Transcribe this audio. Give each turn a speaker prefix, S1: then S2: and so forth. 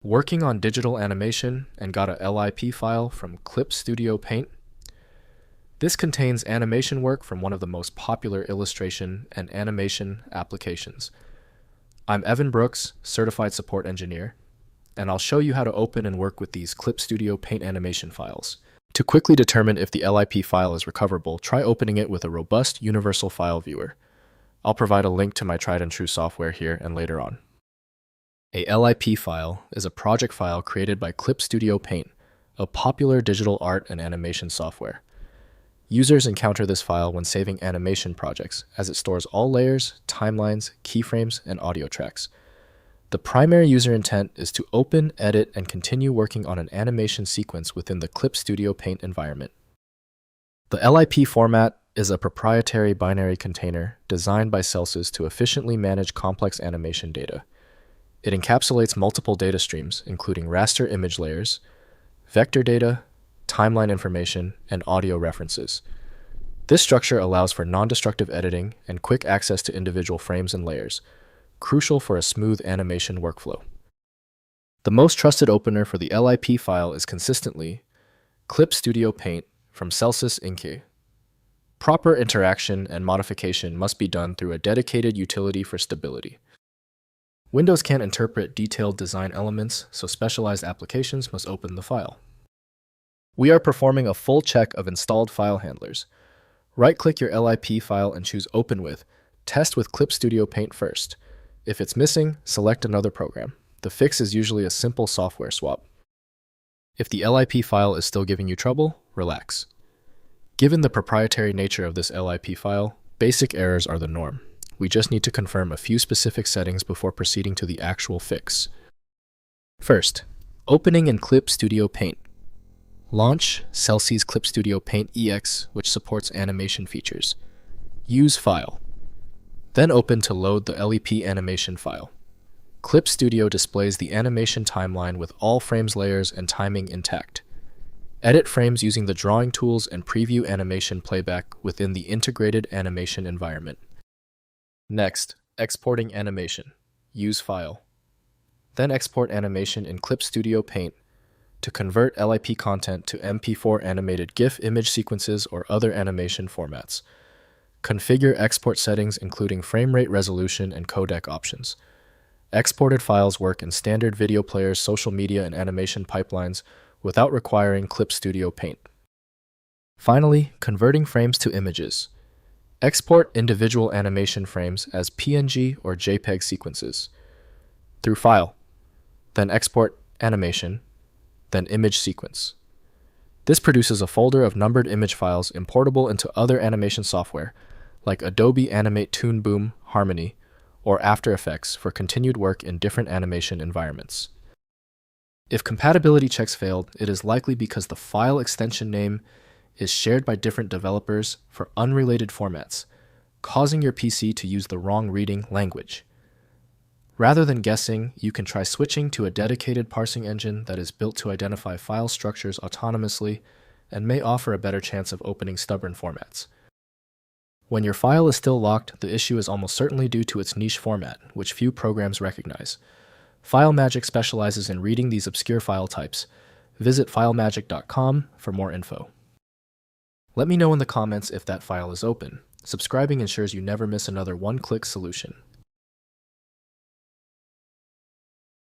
S1: Working on digital animation and got a LIP file from Clip Studio Paint. This contains animation work from one of the most popular illustration and animation applications. I'm Evan Brooks, Certified Support Engineer, and I'll show you how to open and work with these Clip Studio Paint animation files. To quickly determine if the LIP file is recoverable, try opening it with a robust universal file viewer. I'll provide a link to my tried and true software here and later on. A LIP file is a project file created by Clip Studio Paint, a popular digital art and animation software. Users encounter this file when saving animation projects, as it stores all layers, timelines, keyframes, and audio tracks. The primary user intent is to open, edit, and continue working on an animation sequence within the Clip Studio Paint environment. The LIP format is a proprietary binary container designed by Celsys to efficiently manage complex animation data. It encapsulates multiple data streams, including raster image layers, vector data, timeline information, and audio references. This structure allows for non-destructive editing and quick access to individual frames and layers, crucial for a smooth animation workflow. The most trusted opener for the LIP file is consistently Clip Studio Paint from Celsys Inc. Proper interaction and modification must be done through a dedicated utility for stability. Windows can't interpret detailed design elements, so specialized applications must open the file. We are performing a full check of installed file handlers. Right-click your LIP file and choose Open With. Test with Clip Studio Paint first. If it's missing, select another program. The fix is usually a simple software swap. If the LIP file is still giving you trouble, relax. Given the proprietary nature of this LIP file, basic errors are the norm. We just need to confirm a few specific settings before proceeding to the actual fix. First, opening in Clip Studio Paint. Launch Celsys Clip Studio Paint EX, which supports animation features. Use File. Then open to load the LIP animation file. Clip Studio displays the animation timeline with all frames, layers, and timing intact. Edit frames using the drawing tools and preview animation playback within the integrated animation environment. Next, exporting animation. Use File. Then export animation in Clip Studio Paint to convert LIP content to MP4 animated GIF image sequences or other animation formats. Configure export settings including frame rate resolution and codec options. Exported files work in standard video players, social media, and animation pipelines without requiring Clip Studio Paint. Finally, converting frames to images. Export individual animation frames as PNG or JPEG sequences. Through File, then export animation, then image sequence. This produces a folder of numbered image files importable into other animation software like Adobe Animate Toon Boom, Harmony, or After Effects for continued work in different animation environments. If compatibility checks failed, it is likely because the file extension name is shared by different developers for unrelated formats, causing your PC to use the wrong reading language. Rather than guessing, you can try switching to a dedicated parsing engine that is built to identify file structures autonomously and may offer a better chance of opening stubborn formats. When your file is still locked, the issue is almost certainly due to its niche format, which few programs recognize. FileMagick specializes in reading these obscure file types. Visit filemagick.com for more info. Let me know in the comments if that file is open. Subscribing ensures you never miss another one-click solution.